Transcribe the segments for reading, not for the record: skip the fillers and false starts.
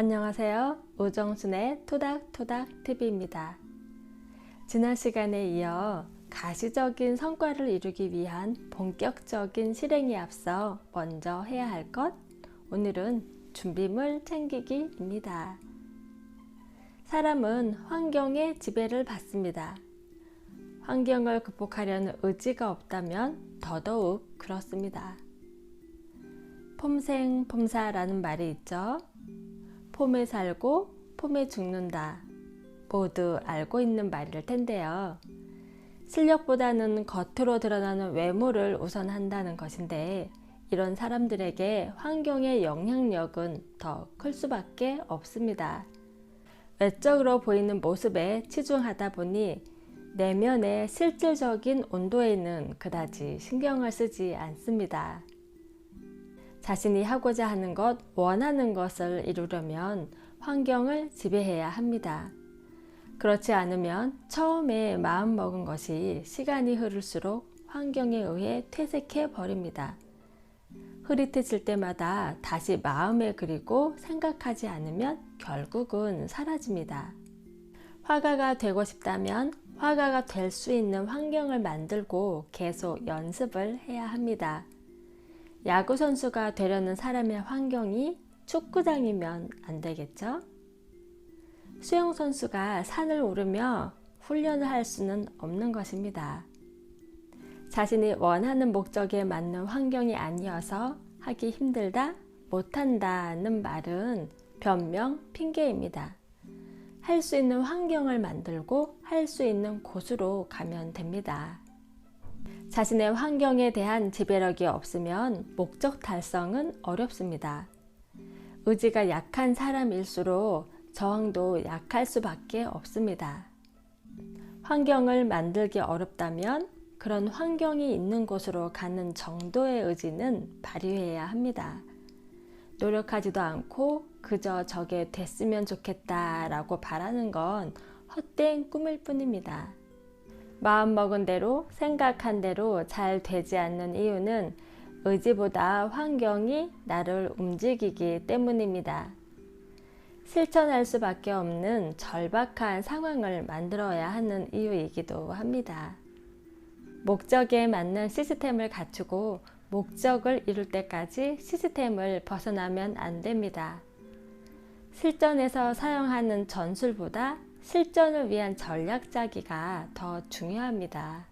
안녕하세요. 우정순의 토닥토닥TV입니다. 지난 시간에 이어 가시적인 성과를 이루기 위한 본격적인 실행에 앞서 먼저 해야 할 것, 오늘은 준비물 챙기기입니다. 사람은 환경의 지배를 받습니다. 환경을 극복하려는 의지가 없다면 더더욱 그렇습니다. 폼생폼사라는 말이 있죠. 폼에 살고 폼에 죽는다. 모두 알고 있는 말일 텐데요. 실력보다는 겉으로 드러나는 외모를 우선한다는 것인데, 이런 사람들에게 환경의 영향력은 더 클 수밖에 없습니다. 외적으로 보이는 모습에 치중하다 보니 내면의 실질적인 온도에는 그다지 신경을 쓰지 않습니다. 자신이 하고자 하는 것, 원하는 것을 이루려면 환경을 지배해야 합니다. 그렇지 않으면 처음에 마음먹은 것이 시간이 흐를수록 환경에 의해 퇴색해 버립니다. 흐릿해질 때마다 다시 마음에 그리고 생각하지 않으면 결국은 사라집니다. 화가가 되고 싶다면 화가가 될 수 있는 환경을 만들고 계속 연습을 해야 합니다. 야구선수가 되려는 사람의 환경이 축구장이면 안 되겠죠? 수영선수가 산을 오르며 훈련을 할 수는 없는 것입니다. 자신이 원하는 목적에 맞는 환경이 아니어서 하기 힘들다, 못한다는 말은 변명, 핑계입니다. 할 수 있는 환경을 만들고 할 수 있는 곳으로 가면 됩니다. 자신의 환경에 대한 지배력이 없으면 목적 달성은 어렵습니다. 의지가 약한 사람일수록 저항도 약할 수밖에 없습니다. 환경을 만들기 어렵다면 그런 환경이 있는 곳으로 가는 정도의 의지는 발휘해야 합니다. 노력하지도 않고 그저 저게 됐으면 좋겠다라고 바라는 건 헛된 꿈일 뿐입니다. 마음먹은 대로 생각한 대로 잘 되지 않는 이유는 의지보다 환경이 나를 움직이기 때문입니다. 실천할 수밖에 없는 절박한 상황을 만들어야 하는 이유이기도 합니다. 목적에 맞는 시스템을 갖추고 목적을 이룰 때까지 시스템을 벗어나면 안 됩니다. 실전에서 사용하는 전술보다 실전을 위한 전략 짜기가 더 중요합니다.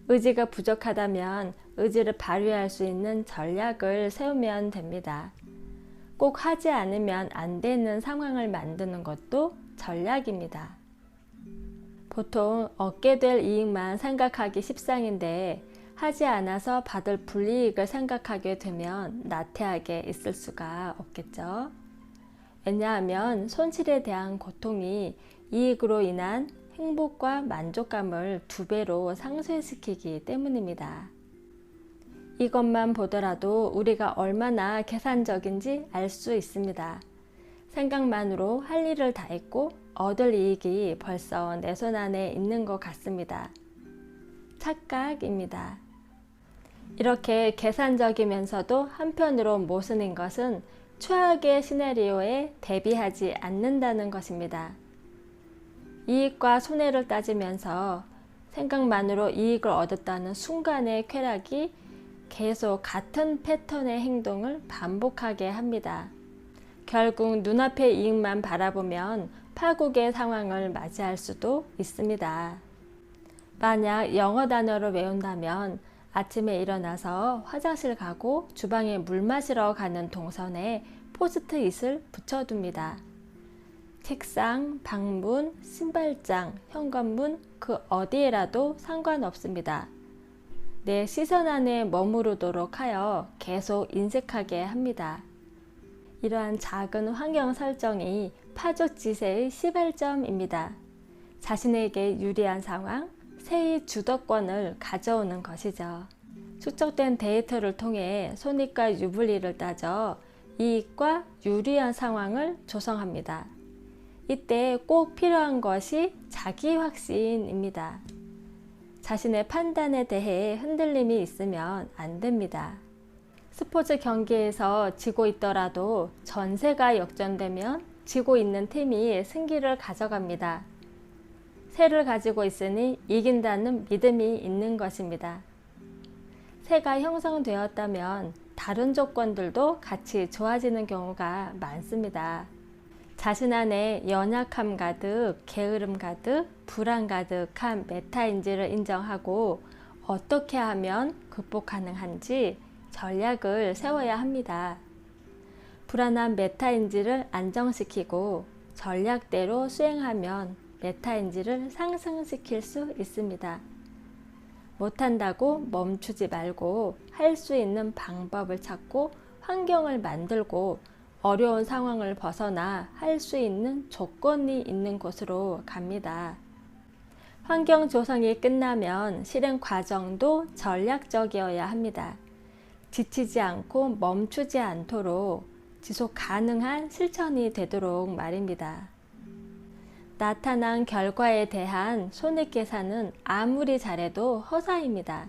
의지가 부족하다면 의지를 발휘할 수 있는 전략을 세우면 됩니다. 꼭 하지 않으면 안 되는 상황을 만드는 것도 전략입니다. 보통 얻게 될 이익만 생각하기 십상인데 하지 않아서 받을 불이익을 생각하게 되면 나태하게 있을 수가 없겠죠. 왜냐하면 손실에 대한 고통이 이익으로 인한 행복과 만족감을 2배로 상쇄시키기 때문입니다. 이것만 보더라도 우리가 얼마나 계산적인지 알 수 있습니다. 생각만으로 할 일을 다 했고 얻을 이익이 벌써 내 손 안에 있는 것 같습니다. 착각입니다. 이렇게 계산적이면서도 한편으로 모순인 것은 최악의 시나리오에 대비하지 않는다는 것입니다. 이익과 손해를 따지면서 생각만으로 이익을 얻었다는 순간의 쾌락이 계속 같은 패턴의 행동을 반복하게 합니다. 결국 눈앞의 이익만 바라보면 파국의 상황을 맞이할 수도 있습니다. 만약 영어 단어를 외운다면 아침에 일어나서 화장실 가고 주방에 물 마시러 가는 동선에 포스트잇을 붙여둡니다. 책상, 방문, 신발장, 현관문 그 어디에라도 상관없습니다. 내 시선 안에 머무르도록 하여 계속 인식하게 합니다. 이러한 작은 환경 설정이 파죽지세의 시발점입니다. 자신에게 유리한 상황, 세의 주도권을 가져오는 것이죠. 축적된 데이터를 통해 손익과 유불리를 따져 이익과 유리한 상황을 조성합니다. 이때 꼭 필요한 것이 자기 확신입니다. 자신의 판단에 대해 흔들림이 있으면 안 됩니다. 스포츠 경기에서 지고 있더라도 전세가 역전되면 지고 있는 팀이 승기를 가져갑니다. 세를 가지고 있으니 이긴다는 믿음이 있는 것입니다. 세가 형성되었다면 다른 조건들도 같이 좋아지는 경우가 많습니다. 자신 안에 연약함 가득, 게으름 가득, 불안 가득한 메타인지를 인정하고 어떻게 하면 극복 가능한지 전략을 세워야 합니다. 불안한 메타인지를 안정시키고 전략대로 수행하면 메타인지를 상승시킬 수 있습니다. 못한다고 멈추지 말고 할 수 있는 방법을 찾고 환경을 만들고 어려운 상황을 벗어나 할 수 있는 조건이 있는 곳으로 갑니다. 환경 조성이 끝나면 실행 과정도 전략적이어야 합니다. 지치지 않고 멈추지 않도록 지속 가능한 실천이 되도록 말입니다. 나타난 결과에 대한 손익계산은 아무리 잘해도 허사입니다.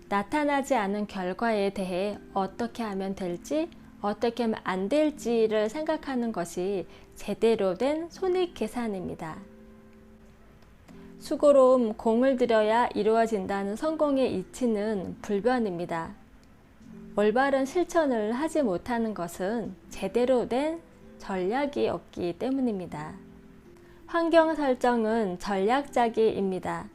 나타나지 않은 결과에 대해 어떻게 하면 될지, 어떻게 하면 안 될지를 생각하는 것이 제대로 된 손익계산입니다. 수고로움 공을 들여야 이루어진다는 성공의 이치는 불변입니다. 올바른 실천을 하지 못하는 것은 제대로 된 전략이 없기 때문입니다. 환경 설정은 전략자기입니다.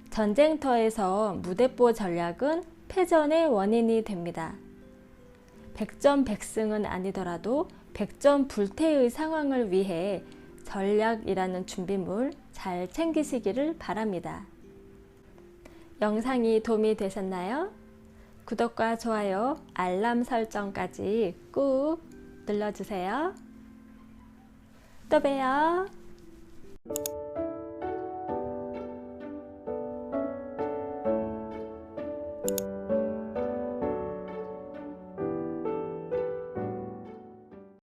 전쟁터에서 무대뽀 전략은 패전의 원인이 됩니다. 백전백승은 아니더라도 백전불태의 상황을 위해 전략이라는 준비물 잘 챙기시기를 바랍니다. 영상이 도움이 되셨나요? 구독과 좋아요, 알람 설정까지 꾹 눌러주세요. 또 봬요.